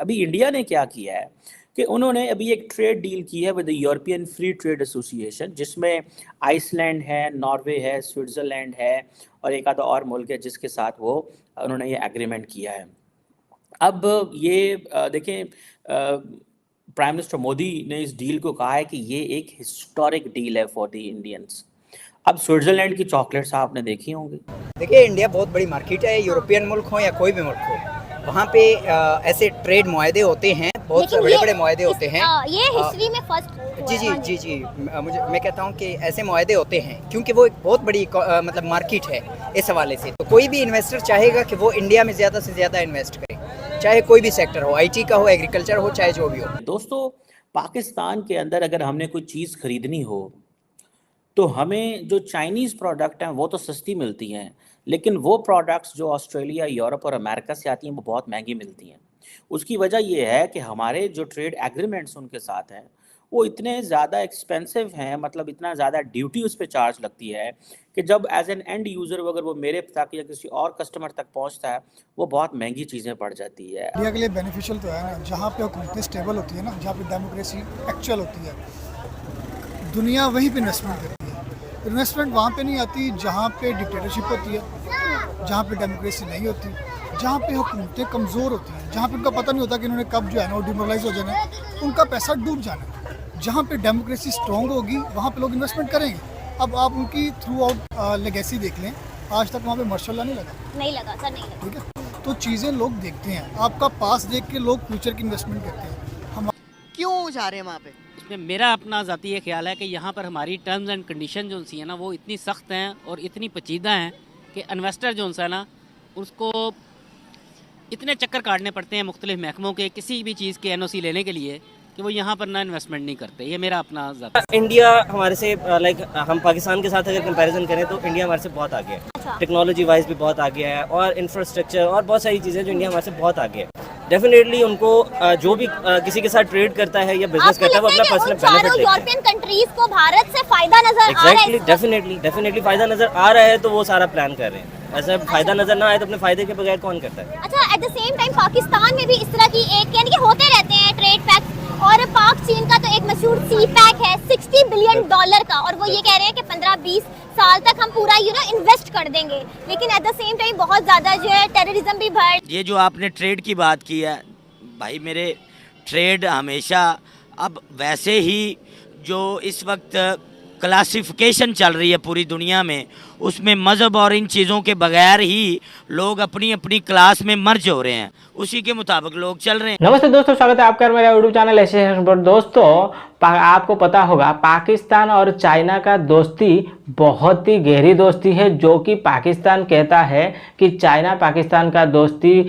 अभी इंडिया ने क्या किया है कि उन्होंने अभी एक ट्रेड डील की है with the European free trade association, जिसमें आइसलैंड है, नॉर्वे है, स्विट्ज़रलैंड है और एक आधा और मुल्क है जिसके साथ वो उन्होंने ये एग्रीमेंट किया है। अब ये देखें, प्राइम मिनिस्टर मोदी ने इस डील को कहा है कि ये एक हिस्टोरिक डील है फॉर द इंडियंस। अब स्विट्ज़रलैंड की चॉकलेट्स आपने देखी होंगी। देखिए, इंडिया बहुत बड़ी मार्केट है, यूरोपियन मुल्क हो या कोई भी मुल्क हो, वहाँ पे ऐसे ट्रेड मुआहदे होते हैं, बहुत बड़े बड़े मुआहदे होते हैं। ये हिस्ट्री में फर्स्ट जी, मैं कहता हूँ कि ऐसे मुआहदे होते हैं क्योंकि वो एक बहुत बड़ी मतलब मार्केट है। इस हवाले से तो कोई भी इन्वेस्टर चाहेगा कि वो इंडिया में ज़्यादा से ज़्यादा इन्वेस्ट करे, चाहे कोई भी सेक्टर हो, IT का हो, एग्रीकल्चर हो, चाहे जो भी हो। दोस्तों, पाकिस्तान के अंदर अगर हमने कोई चीज़ खरीदनी हो तो हमें जो चाइनीज़ प्रोडक्ट हैं वो तो सस्ती मिलती हैं, लेकिन वो प्रोडक्ट्स जो ऑस्ट्रेलिया, यूरोप और अमेरिका से आती हैं वो बहुत महंगी मिलती हैं। उसकी वजह ये है कि हमारे जो ट्रेड एग्रीमेंट्स उनके साथ हैं वो इतने ज़्यादा एक्सपेंसिव हैं, मतलब इतना ज़्यादा ड्यूटी उस पर चार्ज लगती है कि जब एज एन एंड यूज़र अगर वो मेरे तक या किसी और कस्टमर तक पहुंचता है वो बहुत महंगी चीज़ें पड़ जाती है। इंडिया के लिए बेनिफिशियल तो है ना, जहाँ पे हुकूमतें स्टेबल होती है ना, जहाँ पे डेमोक्रेसी एक्चुअल होती है, दुनिया वहीं पे इन्वेस्टमेंट करती है। इन्वेस्टमेंट वहाँ पे नहीं आती जहाँ पे डिक्टेटरशिप होती है, जहाँ पे डेमोक्रेसी नहीं होती, जहाँ पे हुकूमतें कमज़ोर होती हैं, जहाँ पे उनका पता नहीं होता कि इन्होंने कब जो है ना वो डिमोरलाइज हो जाना है, उनका पैसा डूब जाना है। जहाँ पे डेमोक्रेसी स्ट्रॉन्ग होगी वहाँ पे लोग इन्वेस्टमेंट करेंगे। अब आप उनकी थ्रू आउट लेगेसी देख लें, आज तक वहाँ पे मार्शल लॉ नहीं लगा सर, नहीं लगा। ठीक है, तो चीज़ें लोग देखते हैं, आपका पास देख के लोग फ्यूचर की इन्वेस्टमेंट करते हैं। हम क्यों जा रहे हैं वहाँ पे? इसमें मेरा अपना ज़ाती ये ख्याल है कि यहाँ पर हमारी टर्म्स एंड कंडीशन जो सी है ना वो इतनी सख्त हैं और इतनी पेचीदा हैं कि इन्वेस्टर जो है ना उसको इतने चक्कर काटने पड़ते हैं मुख्तलिफ महकमों के किसी भी चीज़ के NOC लेने के लिए कि वो यहाँ पर ना इन्वेस्टमेंट नहीं करते। ये मेरा अपना ज़ाती। इंडिया हमारे से लाइक हम पाकिस्तान के साथ अगर कंपैरिजन करें तो इंडिया हमारे से बहुत आगे है, टेक्नोलॉजी वाइज भी बहुत आगे है और इंफ्रास्ट्रक्चर और बहुत सारी चीज़ें जो इंडिया हमारे से बहुत आगे है। डेफिनेटली उनको जो भी किसी के साथ ट्रेड करता है या बिजनेस करता है वो अपना पर्सनल बेनिफिट देखता है। यूरोपियन कंट्रीज को भारत से फायदा नजर आ रहा है। डेफिनेटली फायदा नजर आ रहा है तो वो सारा प्लान कर रहे हैं। ऐसा फायदा नजर ना आए तो अपने फायदे के बगैर कौन करता है? अच्छा, at the same time Pakistan में भी इस तरह की एक यानी कि होते रहते हैं ट्रेड पैक्ट, और पाक चीन का तो एक मशहूर सी पैक है $60 बिलियन का, और वो ये कह रहे हैं कि 15-20 साल तक हम पूरा इन्वेस्ट कर देंगे, लेकिन एट द सेम टाइम बहुत ज़्यादा जो है टेररिज्म भी बढ़। ये जो आपने ट्रेड की बात की है भाई, मेरे ट्रेड हमेशा अब वैसे ही जो इस वक्त क्लासिफिकेशन चल रही है पूरी दुनिया में उसमें मज़हब और इन चीज़ों के बगैर ही लोग अपनी अपनी क्लास में मर्ज हो रहे हैं, उसी के मुताबिक लोग चल रहे हैं। नमस्ते दोस्तों, स्वागत है आपका मेरा यूट्यूब चैनल एशियन पर। दोस्तों, आपको पता होगा पाकिस्तान और चाइना का दोस्ती बहुत ही गहरी दोस्ती है, जो कि पाकिस्तान कहता है कि चाइना पाकिस्तान का दोस्ती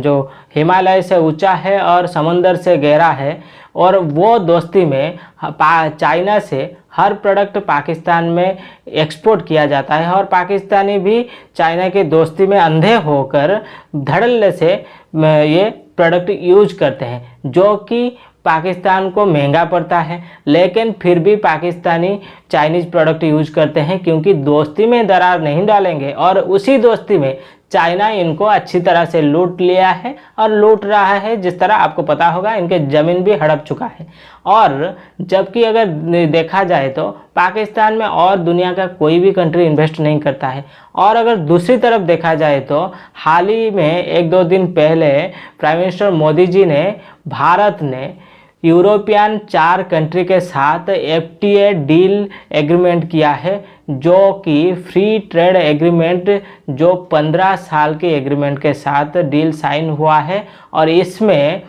जो हिमालय से ऊंचा है और समंदर से गहरा है, और वो दोस्ती में चाइना से हर प्रोडक्ट पाकिस्तान में एक्सपोर्ट किया जाता है और पाकिस्तानी भी चाइना के दोस्ती में अंधे होकर धड़ल्ले से ये प्रोडक्ट यूज करते हैं, जो कि पाकिस्तान को महंगा पड़ता है, लेकिन फिर भी पाकिस्तानी चाइनीज़ प्रोडक्ट यूज करते हैं क्योंकि दोस्ती में दरार नहीं डालेंगे। और उसी दोस्ती में चाइना इनको अच्छी तरह से लूट लिया है और लूट रहा है। जिस तरह आपको पता होगा इनके ज़मीन भी हड़प चुका है। और जबकि अगर देखा जाए तो पाकिस्तान में और दुनिया का कोई भी कंट्री इन्वेस्ट नहीं करता है। और अगर दूसरी तरफ देखा जाए तो हाल ही में 1-2 दिन पहले प्राइम मिनिस्टर मोदी जी ने भारत ने यूरोपियन 4 कंट्री के साथ FTA डील एग्रीमेंट किया है, जो कि फ्री ट्रेड एग्रीमेंट जो 15 साल के एग्रीमेंट के साथ डील साइन हुआ है। और इसमें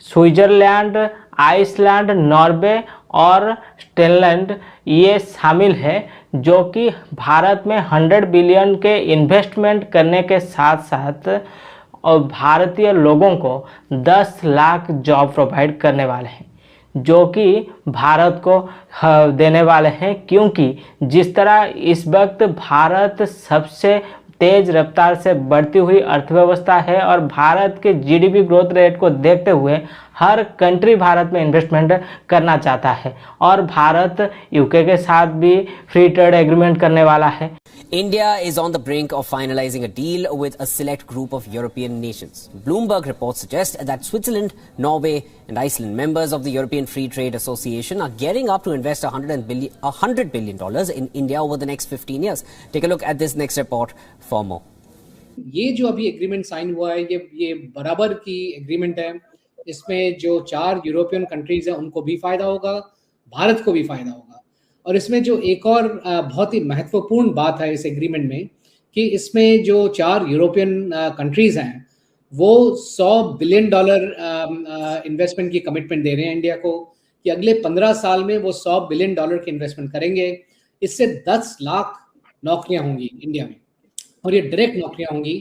स्विट्ज़रलैंड, आइसलैंड, नॉर्वे और स्टेनलैंड ये शामिल है, जो कि भारत में 100 बिलियन के इन्वेस्टमेंट करने के साथ साथ और भारतीय लोगों को 10 लाख जॉब प्रोवाइड करने वाले हैं, जो कि भारत को देने वाले हैं। क्योंकि जिस तरह इस वक्त भारत सबसे तेज़ रफ्तार से बढ़ती हुई अर्थव्यवस्था है और भारत के GDP ग्रोथ रेट को देखते हुए हर कंट्री भारत में इन्वेस्टमेंट करना चाहता है और भारत यूके के साथ भी फ्री ट्रेड एग्रीमेंट करने वाला है। India is on the brink of finalizing a deal with a select group of European nations. Bloomberg reports suggest that Switzerland, Norway and Iceland, members of the European Free Trade Association, are gearing up to invest $100 billion in India over the next 15 years. Take a look at this next report for more. ये जो अभी agreement sign हुआ है ये बराबर की agreement है। इसमें जो 4 यूरोपियन कंट्रीज हैं उनको भी फ़ायदा होगा, भारत को भी फ़ायदा होगा। और इसमें जो एक और बहुत ही महत्वपूर्ण बात है इस एग्रीमेंट में कि इसमें जो 4 यूरोपियन कंट्रीज हैं वो $100 बिलियन इन्वेस्टमेंट की कमिटमेंट दे रहे हैं इंडिया को कि अगले 15 साल में वो $100 बिलियन की इन्वेस्टमेंट करेंगे। इससे 10 लाख नौकरियां होंगी इंडिया में और ये डायरेक्ट नौकरियां होंगी।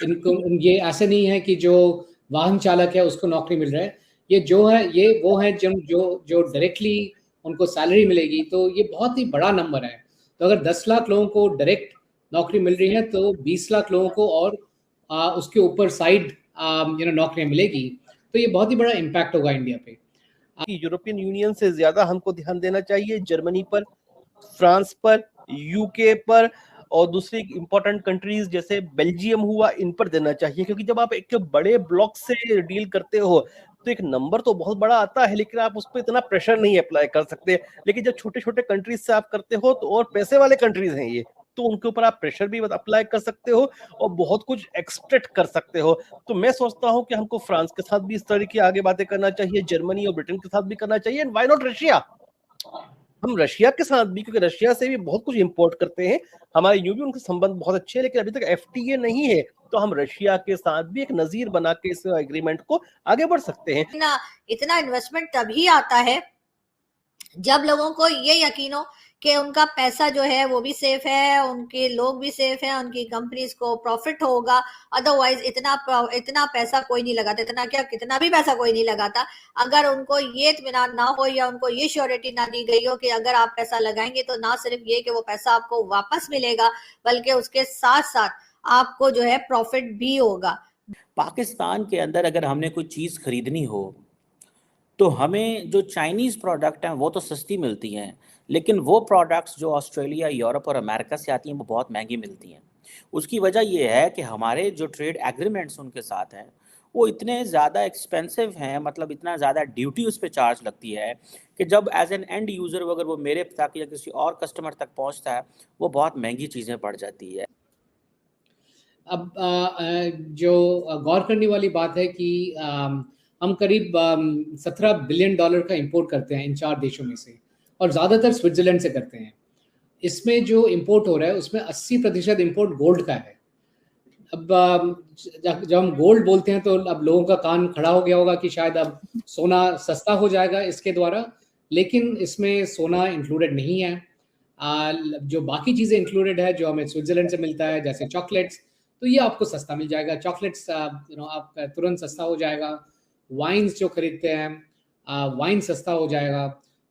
इनको ये ऐसे नहीं है कि जो वाहन चालक है उसको नौकरी मिल रहा है, ये जो है ये वो है जो डायरेक्टली उनको सैलरी मिलेगी। तो ये बहुत ही बड़ा नंबर है। तो अगर 10 लाख लोगों को डायरेक्ट नौकरी मिल रही है तो 20 लाख लोगों को और उसके ऊपर साइड नौकरियां मिलेगी। तो ये बहुत ही बड़ा इम्पैक्ट होगा इंडिया पे। यूरोपियन यूनियन से ज्यादा हमको ध्यान देना चाहिए जर्मनी पर, फ्रांस पर, यूके पर और दूसरी इंपॉर्टेंट कंट्रीज जैसे बेल्जियम हुआ, इन पर देना चाहिए। क्योंकि जब आप एक बड़े ब्लॉक से डील करते हो तो एक नंबर तो बहुत बड़ा आता है लेकिन आप उस पर इतना प्रेशर नहीं अप्लाई कर सकते। लेकिन जब छोटे छोटे कंट्रीज से आप करते हो तो और पैसे वाले कंट्रीज हैं ये, तो उनके ऊपर आप प्रेशर भी अप्लाई कर सकते हो और बहुत कुछ एक्सपेक्ट कर सकते हो। तो मैं सोचता हूं कि हमको फ्रांस के साथ भी इस तरह की आगे बातें करना चाहिए, जर्मनी और ब्रिटेन के साथ भी करना चाहिए, एंड व्हाई नॉट रशिया। हम रशिया के साथ भी, क्योंकि रशिया से भी बहुत कुछ इंपोर्ट करते हैं, हमारे यूं भी उनके संबंध बहुत अच्छे हैं, लेकिन अभी तक एफटीए नहीं है, तो हम रशिया के साथ भी एक नजीर बना के इस एग्रीमेंट को आगे बढ़ सकते हैं। इतना इन्वेस्टमेंट तभी आता है जब लोगों को ये यकीन हो कि उनका पैसा जो है वो भी सेफ है, उनके लोग भी सेफ हैं, उनकी कंपनीज को प्रॉफिट होगा। अदरवाइज इतना पैसा कोई नहीं लगाता, इतना क्या कितना भी पैसा कोई नहीं लगाता अगर उनको ये इत्मीनान ना हो या उनको ये श्योरिटी ना दी गई हो कि अगर आप पैसा लगाएंगे तो ना सिर्फ ये कि वो पैसा आपको वापस मिलेगा बल्कि उसके साथ साथ आपको जो है प्रॉफिट भी होगा। पाकिस्तान के अंदर अगर हमने कोई चीज़ खरीदनी हो तो हमें जो चाइनीज़ प्रोडक्ट हैं वो तो सस्ती मिलती हैं, लेकिन वो प्रोडक्ट्स जो ऑस्ट्रेलिया, यूरोप और अमेरिका से आती हैं वो बहुत महंगी मिलती हैं। उसकी वजह ये है कि हमारे जो ट्रेड एग्रीमेंट्स उनके साथ हैं वो इतने ज़्यादा एक्सपेंसिव हैं, मतलब इतना ज़्यादा ड्यूटी उस पर चार्ज लगती है कि जब एज एन एंड यूज़र अगर वो मेरे तक या किसी और कस्टमर तक पहुँचता है वो बहुत महंगी चीज़ें पड़ जाती है। अब जो गौर करने वाली बात है कि हम करीब $17 बिलियन का इंपोर्ट करते हैं इन 4 देशों में से और ज़्यादातर स्विट्ज़रलैंड से करते हैं। इसमें जो इंपोर्ट हो रहा है उसमें 80% इंपोर्ट गोल्ड का है। अब जब हम गोल्ड बोलते हैं तो अब लोगों का कान खड़ा हो गया होगा कि शायद अब सोना सस्ता हो जाएगा इसके द्वारा, लेकिन इसमें सोना इंक्लूडेड नहीं है। जो बाकी चीज़ें इंक्लूडेड है जो हमें स्विट्ज़रलैंड से मिलता है जैसे चॉकलेट्स, तो ये आपको सस्ता मिल जाएगा। चॉकलेट्स आपका तुरंत सस्ता हो जाएगा। वाइन्स जो खरीदते हैं वाइन सस्ता हो जाएगा।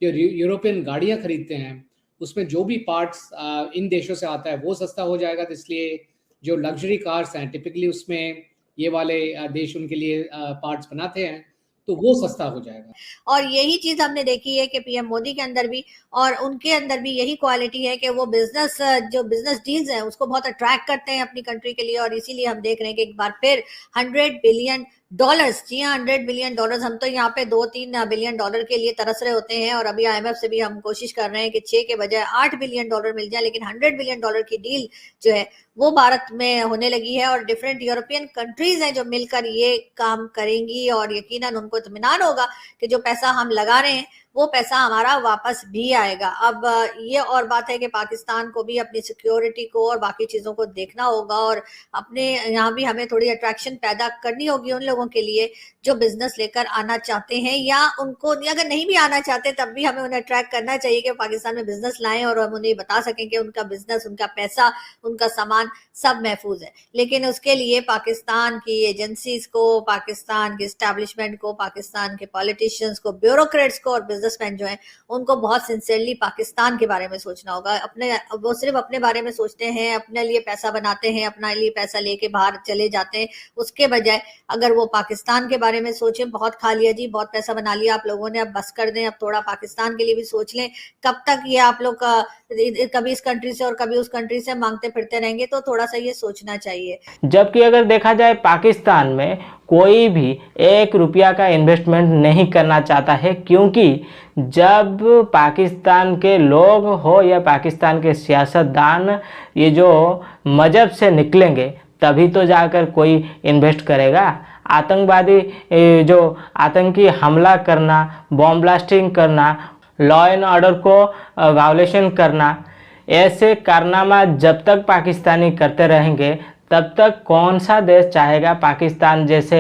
जो यूरोपियन गाड़ियाँ खरीदते हैं उसमें जो भी पार्ट्स इन देशों से आता है वो सस्ता हो जाएगा। तो इसलिए जो लग्जरी कार्स हैं टिपिकली उसमें ये वाले देश उनके लिए पार्ट्स बनाते हैं तो वो सस्ता हो जाएगा। और यही चीज हमने देखी है कि पीएम मोदी के अंदर भी और उनके अंदर भी यही क्वालिटी है कि वो जो बिजनेस डील्स हैं उसको बहुत अट्रैक्ट करते हैं अपनी कंट्री के लिए। और इसीलिए हम देख रहे हैं कि एक बार फिर $100 बिलियन, जी हाँ $100 बिलियन। हम तो यहाँ पे $2-3 बिलियन के लिए तरस रहे होते हैं और अभी IMF से भी हम कोशिश कर रहे हैं कि 6 के बजाय $8 बिलियन मिल जाए, लेकिन $100 बिलियन की डील जो है वो भारत में होने लगी है और डिफरेंट यूरोपियन कंट्रीज हैं जो मिलकर ये काम करेंगी और यकीनन उनको इत्मीनान होगा कि जो पैसा हम लगा रहे हैं वो पैसा हमारा वापस भी आएगा। अब ये और बात है कि पाकिस्तान को भी अपनी सिक्योरिटी को और बाकी चीज़ों को देखना होगा और अपने यहाँ भी हमें थोड़ी अट्रैक्शन पैदा करनी होगी उन लोगों के लिए जो बिजनेस लेकर आना चाहते हैं, या उनको अगर नहीं भी आना चाहते तब भी हमें उन्हें अट्रैक्ट करना चाहिए कि पाकिस्तान में बिजनेस लाएं और हम उन्हें बता सकें कि उनका बिजनेस, उनका पैसा, उनका सामान सब महफूज है। लेकिन उसके लिए पाकिस्तान की एजेंसीज को, पाकिस्तान की एस्टैब्लिशमेंट को, पाकिस्तान के पॉलिटिशियंस को, ब्यूरोक्रेट्स को और बिजनेसमैन जो हैं उनको बहुत सिंसियरली पाकिस्तान के बारे में सोचना होगा। वो सिर्फ अपने बारे में सोचते हैं, अपने लिए पैसा बनाते हैं, अपने लिए पैसा लेके बाहर चले जाते हैं। उसके बजाय अगर वो पाकिस्तान के बारे में सोचें, बहुत खा लिया जी, बहुत पैसा बना लिया आप लोगों ने, अब बस कर दें, अब थोड़ा पाकिस्तान के लिए भी सोच लें। कब तक ये आप लोग कभी इस कंट्री से और कभी उस कंट्री से मांगते फिरते रहेंगे, तो थोड़ा सा ये सोचना चाहिए। जबकि अगर देखा जाए पाकिस्तान में कोई भी 1 रुपया का इन्वेस्टमेंट नहीं करना चाहता है, क्योंकि जब पाकिस्तान के लोग हो या पाकिस्तान के सियासतदान ये जो मजहब से निकलेंगे तभी तो जाकर कोई इन्वेस्ट करेगा। आतंकवादी जो आतंकी हमला करना, बॉम्ब ब्लास्टिंग करना, लॉ एंड ऑर्डर को वायोलेशन करना, ऐसे कारनामा जब तक पाकिस्तानी करते रहेंगे तब तक कौन सा देश चाहेगा पाकिस्तान जैसे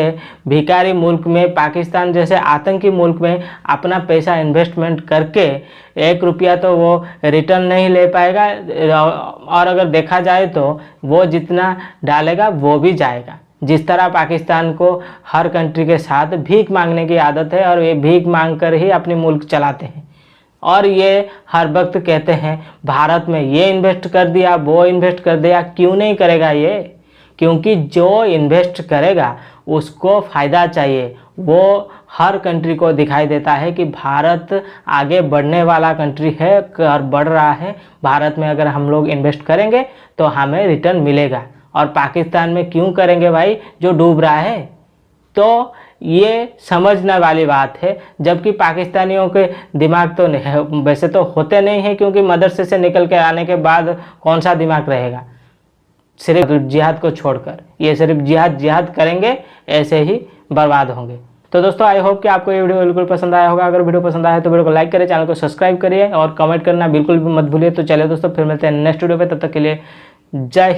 भिखारी मुल्क में, पाकिस्तान जैसे आतंकी मुल्क में अपना पैसा इन्वेस्टमेंट करके 1 रुपया तो वो रिटर्न नहीं ले पाएगा, और अगर देखा जाए तो वो जितना डालेगा वो भी जाएगा। जिस तरह पाकिस्तान को हर कंट्री के साथ भीख मांगने की आदत है और ये भीख मांग कर ही अपने मुल्क चलाते हैं, और ये हर वक्त कहते हैं भारत में ये इन्वेस्ट कर दिया, वो इन्वेस्ट कर दिया। क्यों नहीं करेगा ये? क्योंकि जो इन्वेस्ट करेगा उसको फ़ायदा चाहिए। वो हर कंट्री को दिखाई देता है कि भारत आगे बढ़ने वाला कंट्री है और बढ़ रहा है। भारत में अगर हम लोग इन्वेस्ट करेंगे तो हमें रिटर्न मिलेगा, और पाकिस्तान में क्यों करेंगे भाई जो डूब रहा है? तो ये समझने वाली बात है। जबकि पाकिस्तानियों के दिमाग तो वैसे तो होते नहीं हैं, क्योंकि मदरसे से निकल के आने के बाद कौन सा दिमाग रहेगा सिर्फ जिहाद को छोड़कर। ये सिर्फ जिहाद करेंगे, ऐसे ही बर्बाद होंगे। तो दोस्तों आई होप कि आपको ये वीडियो बिल्कुल पसंद आया होगा। अगर वीडियो पसंद आया तो वीडियो को लाइक करिए, चैनल को सब्सक्राइब करिए और कमेंट करना बिल्कुल भी मत भूलिए। तो चलिए दोस्तों फिर मिलते हैं नेक्स्ट वीडियो पे, तब तक के लिए जय